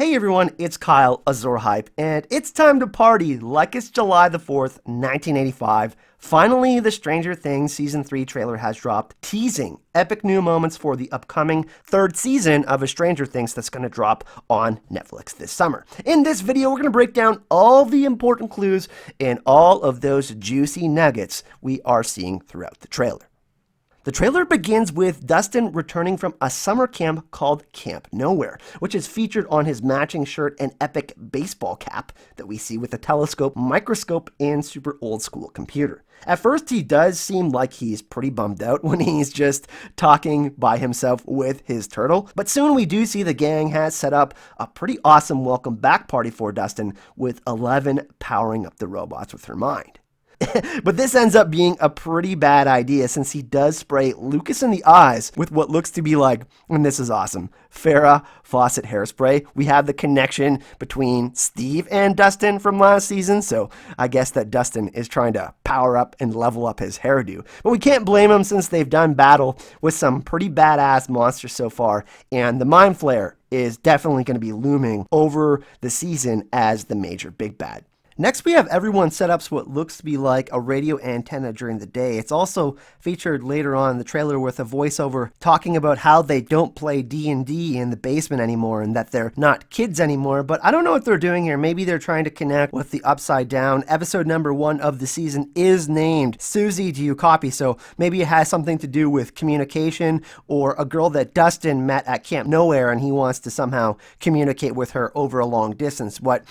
Hey everyone, it's Kyle, Azor Hype, and it's time to party like it's July the 4th, 1985. Finally, the Stranger Things Season 3 trailer has dropped, teasing epic new moments for the upcoming third season of A Stranger Things that's going to drop on Netflix this summer. In this video, we're going to break down all the important clues and all of those juicy nuggets we are seeing throughout the trailer. The trailer begins with Dustin returning from a summer camp called Camp Nowhere, which is featured on his matching shirt and epic baseball cap that we see with a telescope, microscope, and super old school computer. At first, he does seem like he's pretty bummed out when he's just talking by himself with his turtle, but soon we do see the gang has set up a pretty awesome welcome back party for Dustin, with 11 powering up the robots with her mind. But this ends up being a pretty bad idea, since he does spray Lucas in the eyes with what looks to be like, and this is awesome, Farrah Fawcett hairspray. We have the connection between Steve and Dustin from last season, so I guess that Dustin is trying to power up and level up his hairdo. But we can't blame him, since they've done battle with some pretty badass monsters so far, and the Mind Flayer is definitely going to be looming over the season as the major big bad. Next, we have everyone set up what looks to be like a radio antenna during the day. It's also featured later on in the trailer with a voiceover talking about how they don't play D&D in the basement anymore and that they're not kids anymore. But I don't know what they're doing here. Maybe they're trying to connect with the Upside Down. Episode number 1 of the season is named Susie, Do You Copy? So maybe it has something to do with communication, or a girl that Dustin met at Camp Nowhere and he wants to somehow communicate with her over a long distance. But,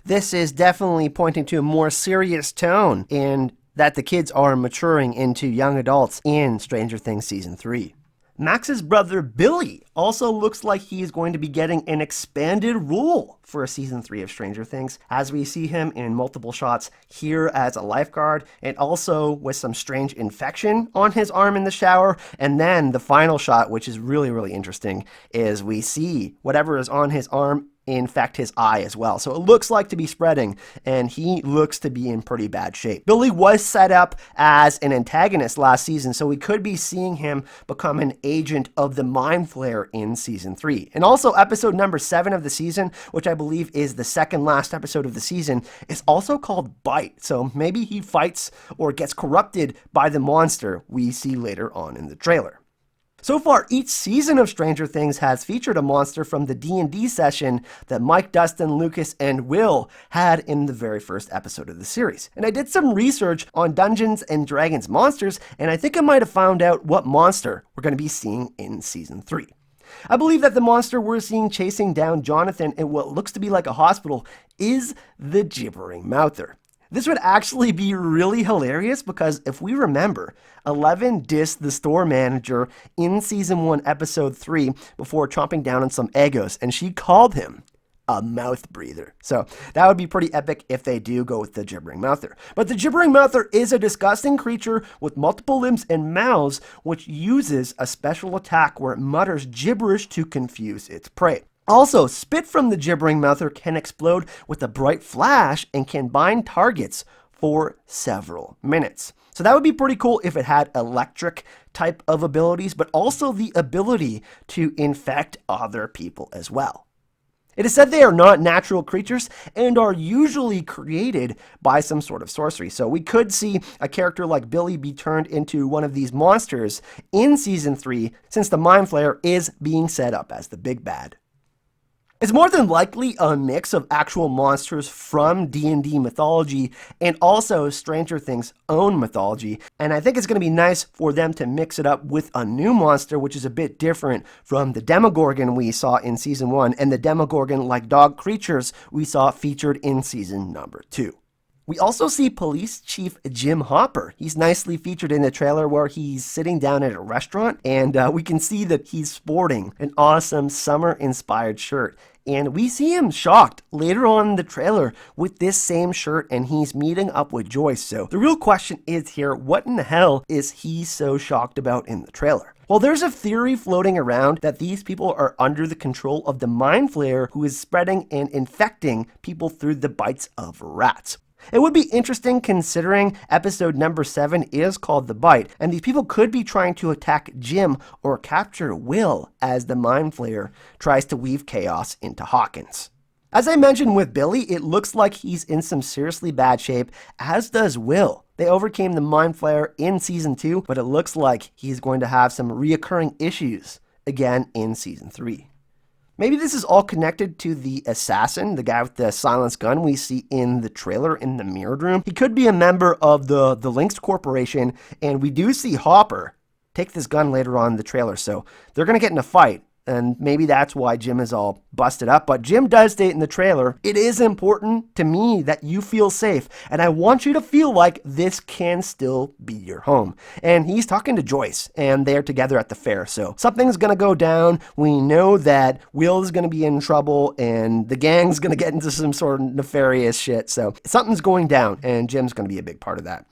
this is definitely pointing to a more serious tone, and that the kids are maturing into young adults in Stranger Things Season 3. Max's brother Billy also looks like he's going to be getting an expanded role for Season 3 of Stranger Things, as we see him in multiple shots here as a lifeguard, and also with some strange infection on his arm in the shower. And then the final shot, which is really interesting, is we see whatever is on his arm infect his eye as well. So it looks like to be spreading, and he looks to be in pretty bad shape. Billy was set up as an antagonist last season, so we could be seeing him become an agent of the Mind Flayer in Season 3. And also episode number 7 of the season, which I believe is the second last episode of the season, is also called Bite. So maybe he fights or gets corrupted by the monster we see later on in the trailer. So far, each season of Stranger Things has featured a monster from the D&D session that Mike, Dustin, Lucas, and Will had in the very first episode of the series. And I did some research on Dungeons & Dragons monsters, and I think I might have found out what monster we're going to be seeing in Season 3. I believe that the monster we're seeing chasing down Jonathan in what looks to be like a hospital is the Gibbering Mouther. This would actually be really hilarious, because if we remember, Eleven dissed the store manager in Season 1, Episode 3 before chomping down on some Eggos, and she called him a mouth breather. So that would be pretty epic if they do go with the Gibbering Mouther. But the Gibbering Mouther is a disgusting creature with multiple limbs and mouths, which uses a special attack where it mutters gibberish to confuse its prey. Also, spit from the Gibbering Mouther can explode with a bright flash and can bind targets for several minutes. So that would be pretty cool if it had electric type of abilities, but also the ability to infect other people as well. It is said they are not natural creatures and are usually created by some sort of sorcery. So we could see a character like Billy be turned into one of these monsters in Season 3, since the Mind Flayer is being set up as the big bad. It's more than likely a mix of actual monsters from D&D mythology and also Stranger Things' own mythology, and I think it's going to be nice for them to mix it up with a new monster, which is a bit different from the Demogorgon we saw in Season 1 and the Demogorgon-like dog creatures we saw featured in Season number 2. We also see Police Chief Jim Hopper. He's nicely featured in the trailer where he's sitting down at a restaurant, and we can see that he's sporting an awesome summer-inspired shirt. And we see him shocked later on in the trailer with this same shirt, and he's meeting up with Joyce. So the real question is here, what in the hell is he so shocked about in the trailer? Well, there's a theory floating around that these people are under the control of the Mind Flayer, who is spreading and infecting people through the bites of rats. It would be interesting considering episode number 7 is called The Bite, and these people could be trying to attack Jim or capture Will as the Mind Flayer tries to weave chaos into Hawkins. As I mentioned with Billy, it looks like he's in some seriously bad shape, as does Will. They overcame the Mind Flayer in Season 2, but it looks like he's going to have some reoccurring issues again in Season 3. Maybe this is all connected to the assassin, the guy with the silenced gun we see in the trailer in the mirrored room. He could be a member of the Lynx Corporation, and we do see Hopper take this gun later on in the trailer, so they're going to get in a fight. And maybe that's why Jim is all busted up. But Jim does state in the trailer, it is important to me that you feel safe. And I want you to feel like this can still be your home. And he's talking to Joyce, and they're together at the fair. So something's going to go down. We know that Will is going to be in trouble, and the gang's going to get into some sort of nefarious shit. So something's going down, and Jim's going to be a big part of that.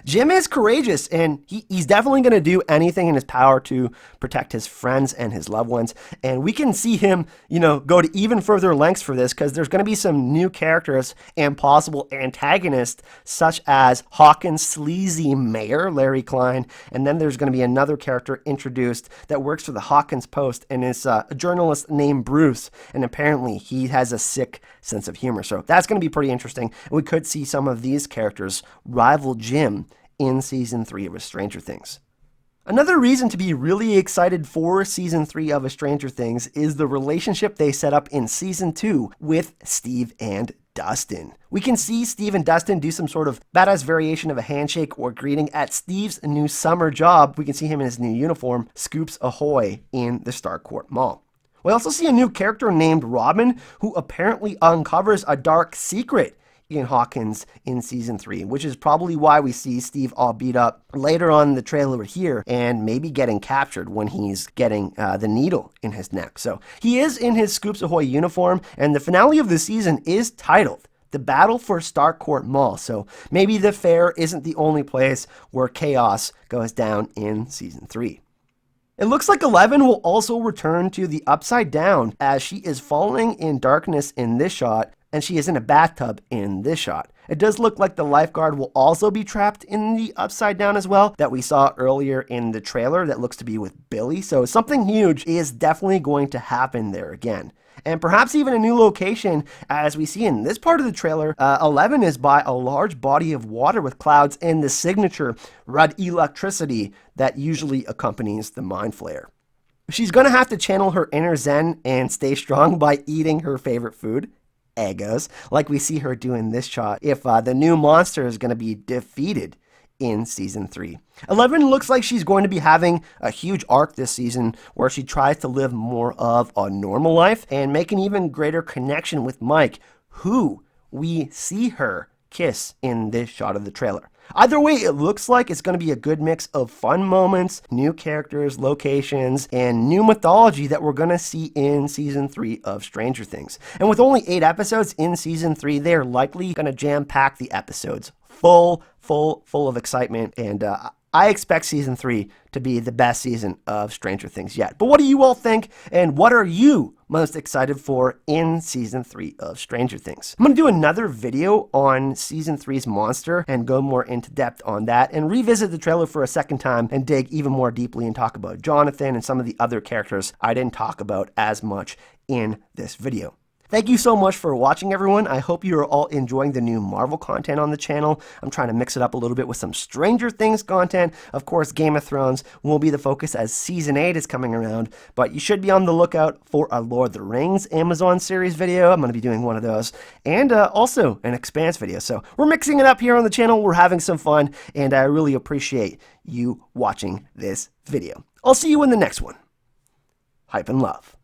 Jim is courageous, and he's definitely going to do anything in his power to protect his friends and his loved ones. And we can see him, go to even further lengths for this, because there's going to be some new characters and possible antagonists, such as Hawkins' sleazy mayor, Larry Klein. And then there's going to be another character introduced that works for the Hawkins Post, and is a journalist named Bruce. And apparently he has a sick sense of humor. So that's going to be pretty interesting. And we could see some of these characters rival Jim in Season 3 of A Stranger Things. Another reason to be really excited for Season 3 of A Stranger Things is the relationship they set up in Season 2 with Steve and Dustin. We can see Steve and Dustin do some sort of badass variation of a handshake or greeting at Steve's new summer job. We can see him in his new uniform, Scoops Ahoy, in the Starcourt Mall. We also see a new character named Robin, who apparently uncovers a dark secret in Hawkins in Season 3, which is probably why we see Steve all beat up later on in the trailer here, and maybe getting captured when he's getting the needle in his neck. So he is in his Scoops Ahoy uniform, and the finale of the season is titled The Battle for Starcourt Mall. So maybe the fair isn't the only place where chaos goes down in Season 3. It looks like Eleven will also return to the Upside Down, as she is falling in darkness in this shot, and she is in a bathtub in this shot. It does look like the lifeguard will also be trapped in the Upside Down as well, that we saw earlier in the trailer that looks to be with Billy. So something huge is definitely going to happen there again. And perhaps even a new location, as we see in this part of the trailer. 11 is by a large body of water with clouds and the signature red electricity that usually accompanies the Mind Flayer. She's going to have to channel her inner zen and stay strong by eating her favorite food, Eggos, like we see her do in this shot, if the new monster is going to be defeated in Season 3. 11 looks like she's going to be having a huge arc this season, where she tries to live more of a normal life and make an even greater connection with Mike, who we see her kiss in this shot of the trailer. Either way, it looks like it's going to be a good mix of fun moments, new characters, locations, and new mythology that we're going to see in Season 3 of Stranger Things. And with only 8 episodes in Season 3, they're likely going to jam-pack the episodes full of excitement, and I expect Season 3 to be the best season of Stranger Things yet. But what do you all think, and what are you most excited for in Season 3 of Stranger Things? I'm going to do another video on Season 3's monster and go more into depth on that, and revisit the trailer for a second time and dig even more deeply and talk about Jonathan and some of the other characters I didn't talk about as much in this video. Thank you so much for watching, everyone. I hope you are all enjoying the new Marvel content on the channel. I'm trying to mix it up a little bit with some Stranger Things content. Of course, Game of Thrones will be the focus as Season 8 is coming around, but you should be on the lookout for a Lord of the Rings Amazon series video. I'm going to be doing one of those, and also an Expanse video. So we're mixing it up here on the channel. We're having some fun, and I really appreciate you watching this video. I'll see you in the next one. Hype and love.